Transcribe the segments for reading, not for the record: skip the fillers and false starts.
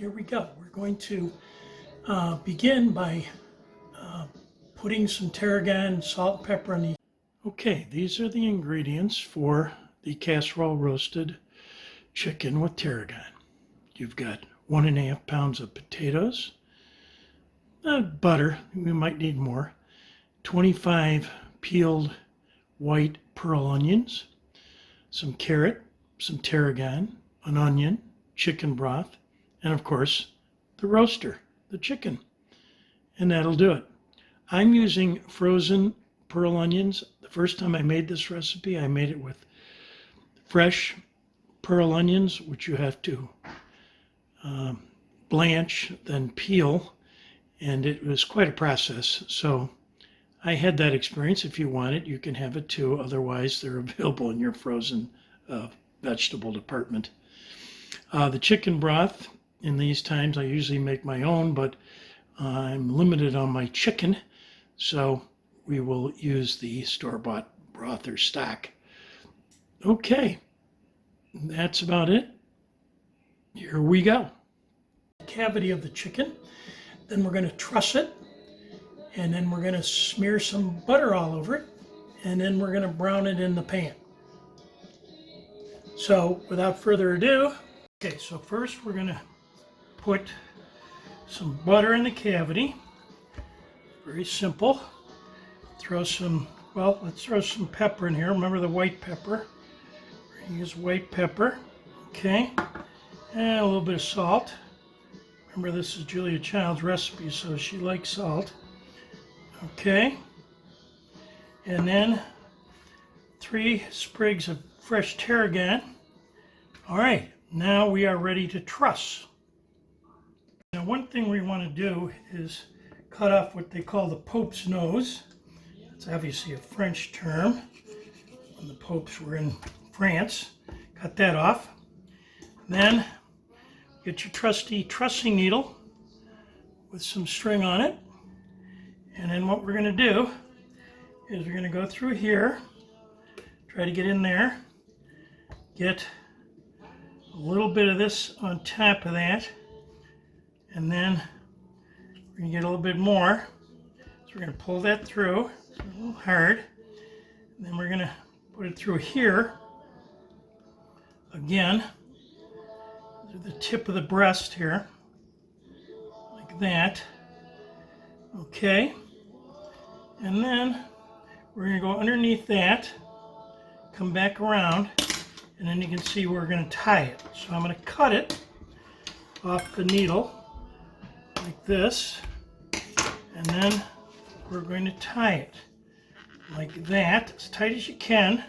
here we go. We're going to begin by putting some tarragon, salt, and pepper on the... Okay, these are the ingredients for the casserole roasted chicken with tarragon. You've got 1.5 pounds of potatoes, butter, we might need more, 25 peeled white pearl onions, some carrot, some tarragon, an onion, chicken broth, and of course the roaster, the chicken. And that'll do it. I'm using frozen pearl onions. The first time I made this recipe, I made it with fresh pearl onions, which you have to blanch, then peel, and it was quite a process. So I had that experience. If you want it, you can have it too. Otherwise, they're available in your frozen vegetable department. The chicken broth, in these times, I usually make my own, but I'm limited on my chicken, so we will use the store-bought broth or stock. Okay, that's about it. Here we go. Cavity of the chicken, then we're going to truss it, and then we're going to smear some butter all over it, and then we're going to brown it in the pan. So without further ado, okay, so first we're going to put some butter in the cavity. Very simple. Throw some, well, let's throw some pepper in here. Remember the white pepper. We're going to use white pepper. Okay. And a little bit of salt. Remember, this is Julia Child's recipe, so she likes salt. Okay. And then 3 sprigs of fresh tarragon. All right. Now we are ready to truss. Now, one thing we want to do is cut off what they call the Pope's nose. It's obviously a French term. When the popes were in France, cut that off. Then get your trusty trussing needle with some string on it. And then what we're going to do is we're going to go through here, try to get in there, get a little bit of this on top of that, and then we're going to get a little bit more. So we're going to pull that through. It's a little hard. And then we're going to put it through here. Again, to the tip of the breast here. Like that. Okay. And then we're going to go underneath that, come back around, and then you can see we're going to tie it. So I'm going to cut it off the needle like this, and then we're going to tie it like that, as tight as you can.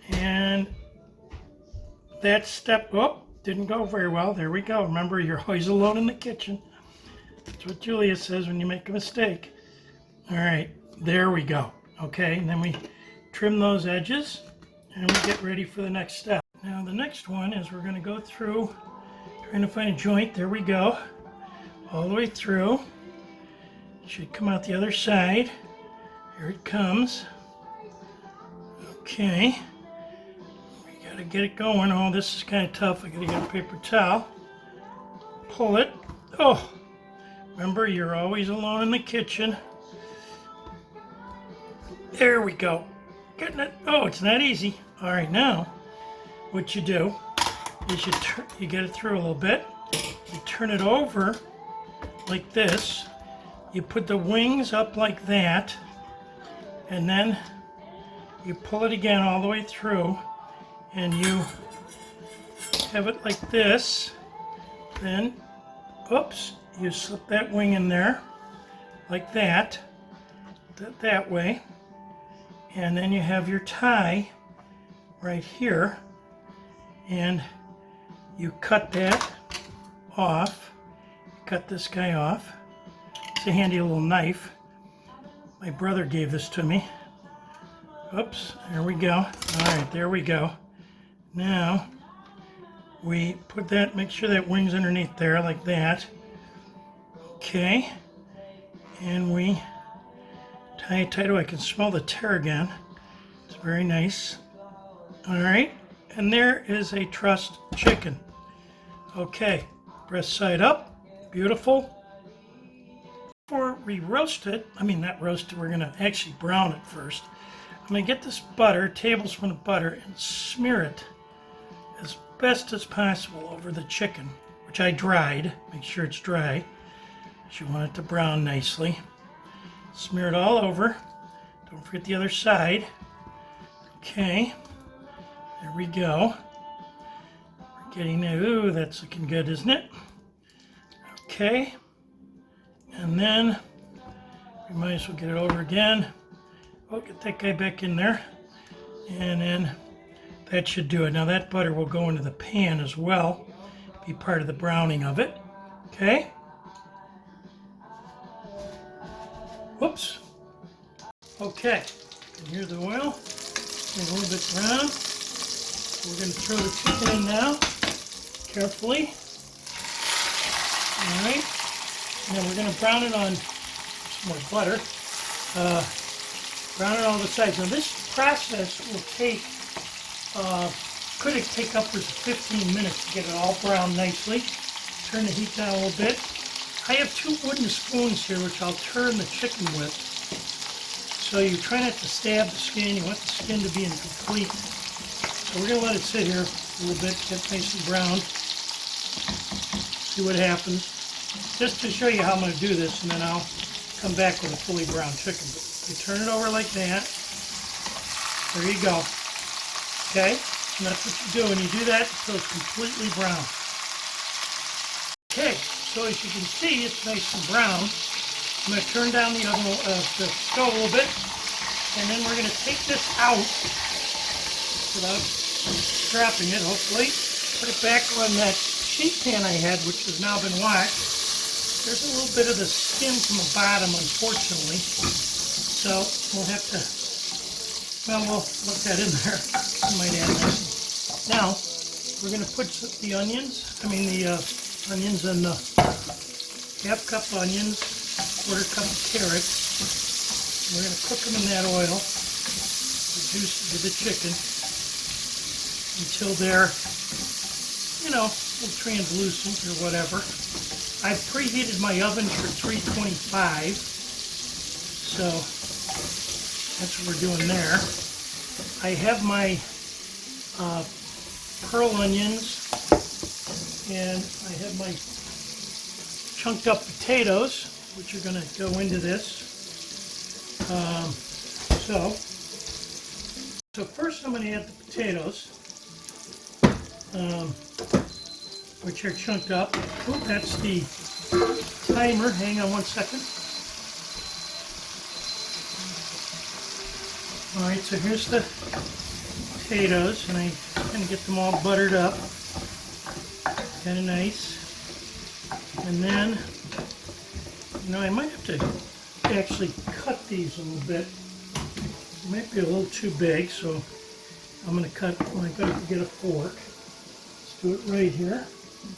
And that step, oh, didn't go very well. There we go. Remember, you're always alone in the kitchen. That's what Julia says when you make a mistake. All right, there we go. Okay, and then we trim those edges, and we get ready for the next step. Now, the next one is we're going to go through, trying to find a joint. There we go. All the way through. It should come out the other side. Here it comes. Okay. We gotta get it going. Oh, this is kind of tough. I gotta get a paper towel. Pull it. Oh, remember, you're always alone in the kitchen. There we go. Getting it. Oh, it's not easy. All right, now what you do is you get it through a little bit. You turn it over like this. You put the wings up like that, and then you pull it again all the way through, and you have it like this. Then, oops, you slip that wing in there like that, that way, and then you have your tie right here, and you cut that off. Cut this guy off. It's a handy little knife. My brother gave this to me. Oops, there we go. All right, there we go. Now, we put that, make sure that wing's underneath there like that. Okay, and we tie it tight. Oh, I can smell the tarragon. It's very nice. All right, and there is a trussed chicken. Okay, Breast side up. Beautiful. Before we roast it, not roast it, we're going to actually brown it first. I'm going to get this butter, a tablespoon of butter, and smear it as best as possible over the chicken, which I dried. Make sure it's dry. You want it to brown nicely. Smear it all over. Don't forget the other side. Okay, there we go. We're getting there. Ooh, that's looking good, isn't it? Okay, and then we might as well get it over again. Oh, get that guy back in there. And then that should do it. Now that butter will go into the pan as well, be part of the browning of it. Okay. Whoops. Okay, and here's the oil. A little bit brown. We're going to throw the chicken in now, carefully. All right. And then we're going to brown it on some more butter. Brown it on the sides. Now this process will take, could take upwards of 15 minutes to get it all browned nicely. Turn the heat down a little bit. I have 2 wooden spoons here, which I'll turn the chicken with. So you try not to stab the skin. You want the skin to be incomplete. So we're going to let it sit here a little bit, get nice and brown. See what happens. Just to show you how I'm going to do this, and then I'll come back with a fully browned chicken. But you turn it over like that. There you go. Okay? And that's what you do. And you do that until it's completely brown. Okay. So as you can see, it's nice and brown. I'm going to turn down the stove a little bit, and then we're going to take this out without scrapping it, hopefully. Put it back on that sheet pan I had, which has now been washed. There's a little bit of the skin from the bottom, unfortunately. So we'll have to, we'll look that in there. I might add that. Now, we're going to put the onions, onions and half cup onions, quarter cup of carrots. We're going to cook them in that oil, the juices of the chicken, until they're, a little translucent or whatever. I've preheated my oven for 325, so that's what we're doing there. I have my pearl onions, and I have my chunked up potatoes, which are going to go into this. So first I'm going to add the potatoes, which are chunked up. Oop, that's the timer. Hang on 1 second. All right, so here's the potatoes, and I'm going to get them all buttered up. Kind of nice. And then, I might have to actually cut these a little bit. It might be a little too big, so I'm going to cut, I've got to get a fork. Let's do it right here.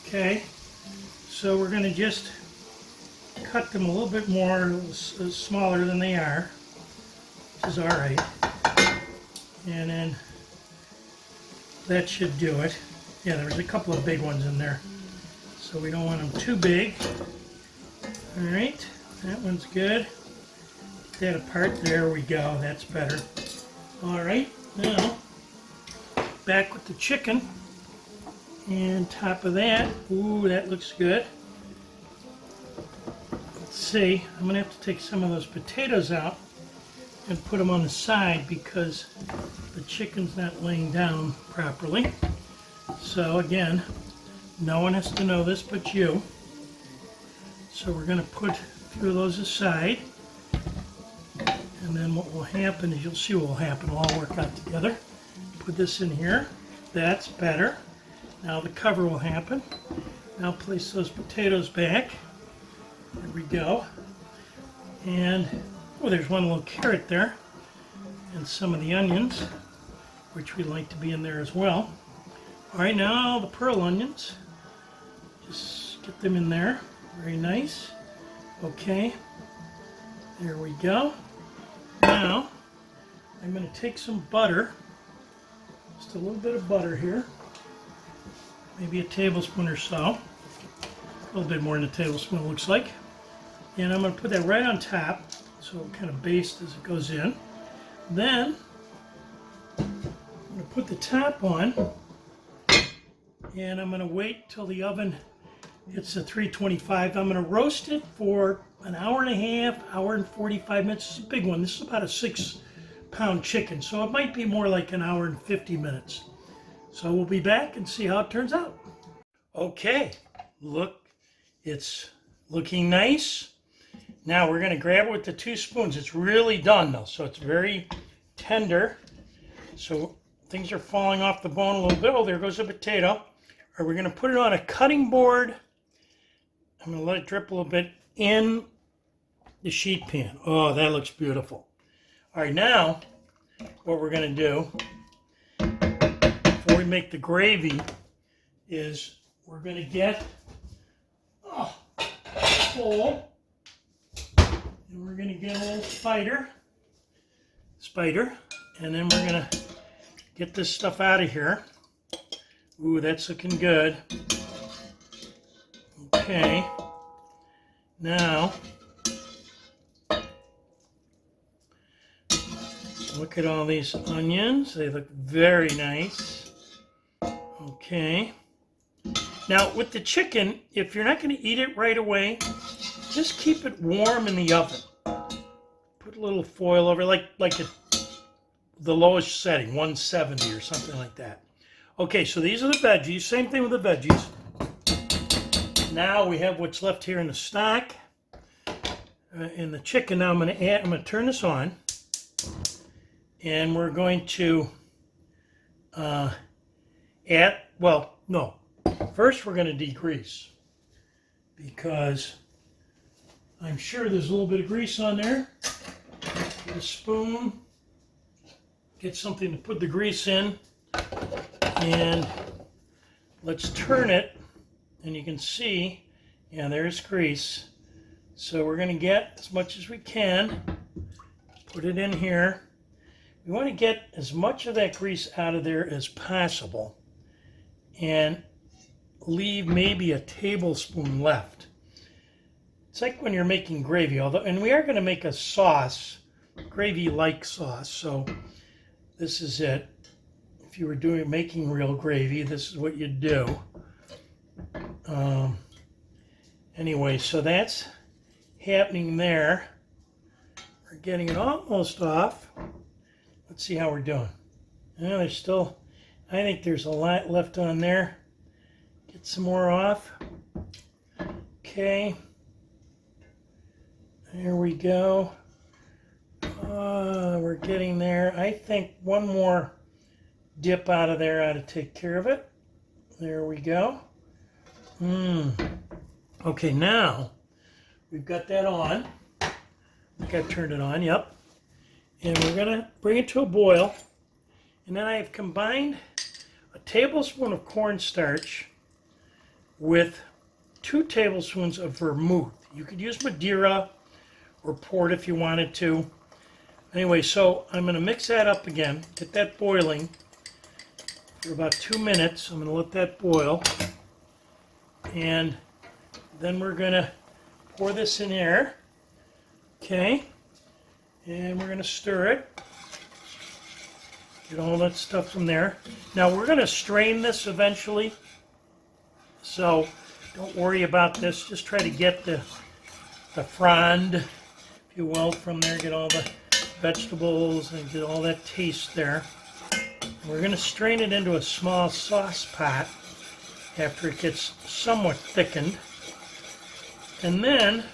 Okay. So we're going to just cut them a little bit more, smaller than they are, which is all right. And then that should do it. Yeah, there's a couple of big ones in there, so we don't want them too big. All right, that one's good. Get that apart. There we go. That's better. All right, now back with the chicken, and top of that. Ooh, that looks good. Let's see. I'm gonna have to take some of those potatoes out and put them on the side because the chicken's not laying down properly. So again, no one has to know this but you. So we're going to put a few of those aside. And then what will happen is, you'll see what will happen. It'll all work out together. Put this in here. That's better. Now the cover will happen. Now place those potatoes back. There we go. And, oh, there's one little carrot there. And some of the onions, which we like to be in there as well. All right, now the pearl onions. Just get them in there. Very nice. Okay. There we go. Now, I'm going to take some butter. Just a little bit of butter here. Maybe a tablespoon or so. A little bit more than a tablespoon, it looks like. And I'm going to put that right on top, so it kind of bastes as it goes in. Then, I'm going to put the top on, and I'm going to wait till the oven hits the 325. I'm going to roast it for an hour and a half, hour and 45 minutes. It's a big one. This is about a 6-pound chicken, so it might be more like an hour and 50 minutes. So we'll be back and see how it turns out. Okay, look, it's looking nice. Now we're going to grab it with the 2 spoons. It's really done though, so it's very tender. So things are falling off the bone a little bit. Oh, there goes the potato. Or we're going to put it on a cutting board. I'm going to let it drip a little bit in the sheet pan. Oh, that looks beautiful. All right, now what we're going to do before we make the gravy is we're going to get a bowl, and we're going to get a little spider, and then we're going to get this stuff out of here. Ooh, that's looking good. Okay, now look at all these onions. They look very nice. Okay. Now with the chicken, if you're not going to eat it right away, just keep it warm in the oven. Put a little foil over it, like the lowest setting, 170 or something like that. Okay, so these are the veggies. Same thing with the veggies. Now we have what's left here in the stock. In the chicken, now I'm going to turn this on. And we're going to first we're going to degrease, because I'm sure there's a little bit of grease on there. Get a spoon, get something to put the grease in, and let's turn it, and you can see, yeah, there's grease. So we're going to get as much as we can, put it in here. We want to get as much of that grease out of there as possible and leave maybe a tablespoon left. It's like when you're making gravy, and we are going to make a sauce, gravy-like sauce, so this is it. If you were making real gravy, this is what you'd do. Anyway, so that's happening there. We're getting it almost off. Let's see how we're doing. There's still, I think there's a lot left on there. Get some more off. Okay. There we go. We're getting there. I think one more dip out of there ought to take care of it. There we go. Okay, now we've got that on. I think I've turned it on, yep. And we're going to bring it to a boil. And then I have combined a tablespoon of cornstarch with 2 tablespoons of vermouth. You could use Madeira or port if you wanted to. Anyway, so I'm going to mix that up again, get that boiling for about 2 minutes. I'm going to let that boil. And then we're going to pour this in there. Okay. And we're going to stir it. Get all that stuff from there. Now we're going to strain this eventually. So don't worry about this. Just try to get the frond, if you will, from there. Get all the vegetables and get all that taste there. We're going to strain it into a small sauce pot after it gets somewhat thickened. And then,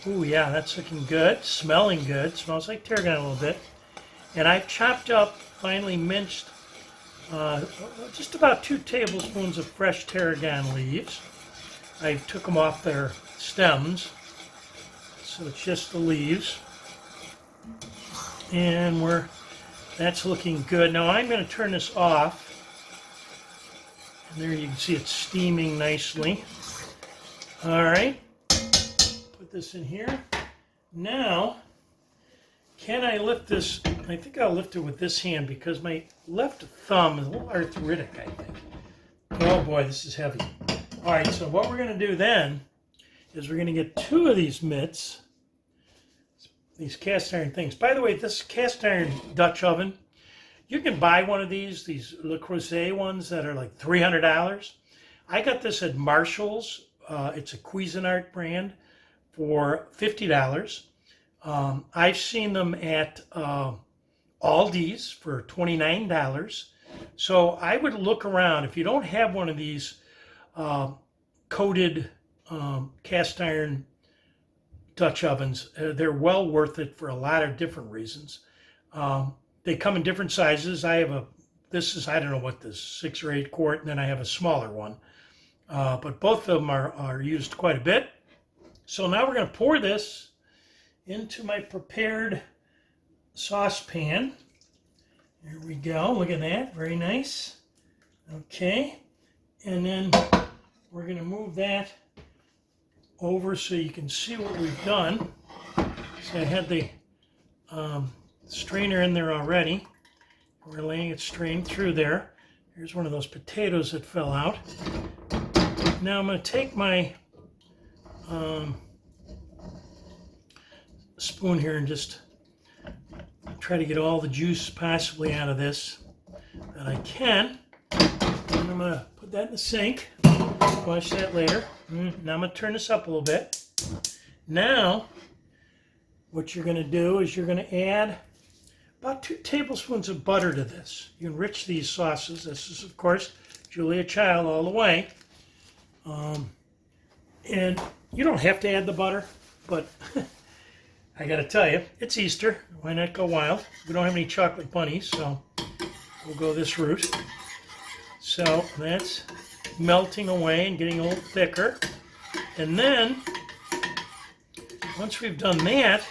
ooh, yeah, that's looking good, smelling good. Smells like tarragon a little bit. And I've chopped up, finely minced, just about 2 tablespoons of fresh tarragon leaves. I took them off their stems, so it's just the leaves. And that's looking good. Now I'm going to turn this off. And there you can see it's steaming nicely. All right. Put this in here. Now, can I lift this? I think I'll lift it with this hand because my left thumb is a little arthritic, I think. Oh boy, this is heavy. All right, so what we're going to do then is we're going to get 2 of these mitts, these cast iron things. By the way, this cast iron Dutch oven, you can buy one of these Le Creuset ones that are like $300. I got this at Marshall's. It's a Cuisinart brand for $50. I've seen them at Aldi's for $29. So I would look around. If you don't have one of these coated cast iron Dutch ovens, they're well worth it for a lot of different reasons. They come in different sizes. I have this is, I don't know what this, 6 or 8 quart, and then I have a smaller one. But both of them are used quite a bit. So now we're going to pour this into my prepared saucepan. There we go. Look at that. Very nice. Okay. And then we're going to move that over so you can see what we've done. So I had the strainer in there already. We're laying it strained through there. Here's one of those potatoes that fell out. Now I'm going to take my spoon here and just try to get all the juice possibly out of this that I can. And I'm going to put that in the sink. Wash that later. Now I'm going to turn this up a little bit. Now, what you're going to do is you're going to add about 2 tablespoons of butter to this. You enrich these sauces. This is, of course, Julia Child all the way. And you don't have to add the butter, but I got to tell you, it's Easter. Why not go wild? We don't have any chocolate bunnies, so we'll go this route. So that's melting away and getting a little thicker. And then, once we've done that,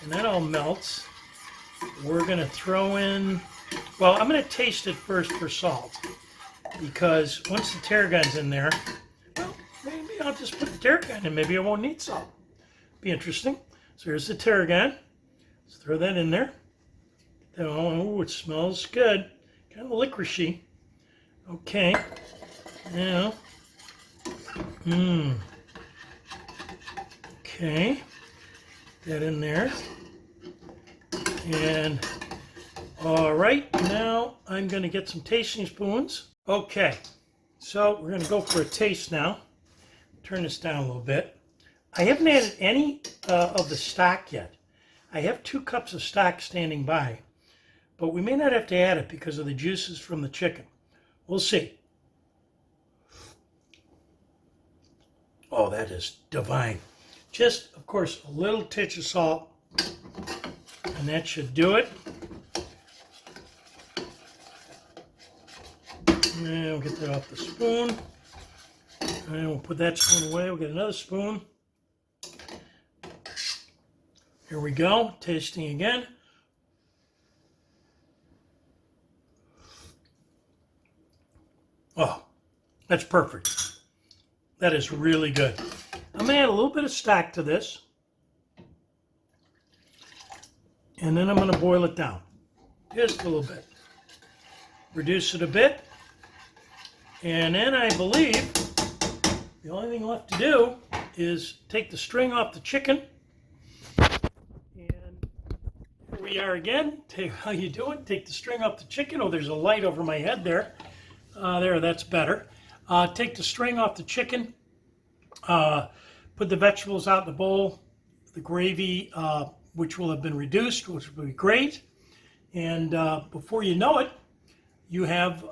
and that all melts, we're going to throw in, well, I'm going to taste it first for salt. Because once the tarragon's in there, well, maybe I'll just put the tarragon in. Maybe I won't need salt. Be interesting. So here's the tarragon. Let's throw that in there. Oh, it smells good. Kind of licoricey. Okay. Now, okay. That in there. And all right, now I'm going to get some tasting spoons. Okay, so we're going to go for a taste now. Turn this down a little bit. I haven't added any of the stock yet. I have 2 cups of stock standing by, but we may not have to add it because of the juices from the chicken. We'll see. Oh, that is divine. Just, of course, a little touch of salt, and that should do it. And we'll get that off the spoon. And we'll put that spoon away. We'll get another spoon. Here we go. Tasting again. Oh, that's perfect. That is really good. I'm going to add a little bit of stock to this. And then I'm going to boil it down. Just a little bit. Reduce it a bit. And then I believe the only thing left to do is take the string off the chicken. And here we are again. How you doing? Take the string off the chicken. Oh, there's a light over my head there. There, that's better. Take the string off the chicken. Put the vegetables out in the bowl. The gravy, which will have been reduced, which will be great. And before you know it, you have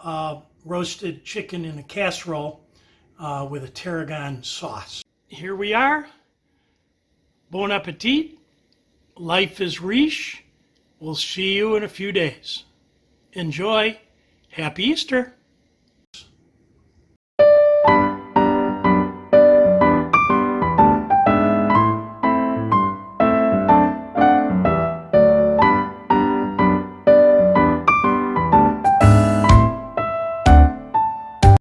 roasted chicken in a casserole with a tarragon sauce. Here we are. Bon appetit. Life is riche. We'll see you in a few days. Enjoy. Happy Easter.